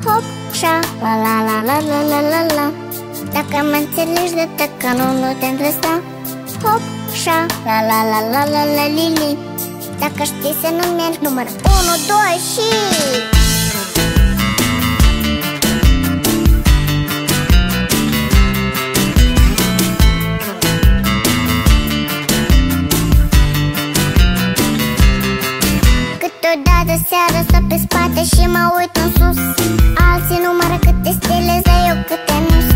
Hop, șa, la la la la la la la la. Dacă mă înțelegi de tăcă, nu te întrăsta. Hop, șa, la la la la la la li. Dacă știi să nu mergi, număr 1, 2 și... Câteodată seara stau pe spate și mă uit în sus. Alții numără câte stele, dar eu câte nu-s.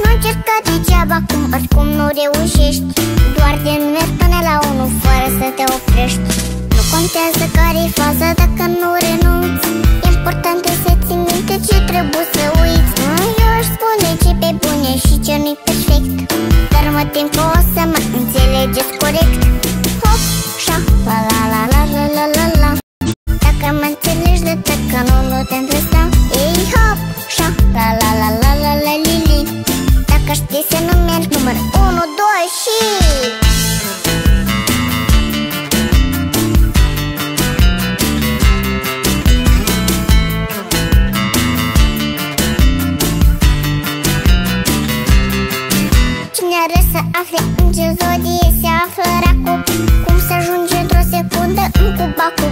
Nu încerca degeaba, cum oricum nu reușești. Doar din mergi până la 1 fără să te oprești. Nu contează care-i faza dacă nu renunți. Important e să ții minte ce trebuie să uiți. Eu aș spune ce pe bune și ce nu-i perfect, dar mă tem că o să mă înțelegeți corect. Hop, șa, la la la la la la la la. Dacă mă înțelegi de tăcă, nu te întrăsta. Ei, hop, șa, la la la la la la li li. Dacă știi să nu mergi, număr 1, 2 și... Cine are să afle în ce zodie se află racul, cum să ajunge într-o secundă în cubacu,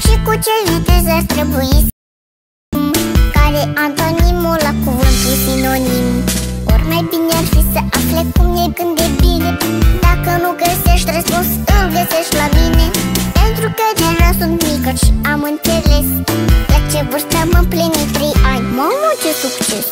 și cu ce viteză ar trebui să... Care antonimul la cuvântul sinonim. Ori mai bine ar fi să afle cum e când e bine. Dacă nu găsești răspuns, îl găsești la mine. Pentru că deja sunt mică și am înțeles la ce vârstă am împlinit 3 ani. Mamă, ce succes!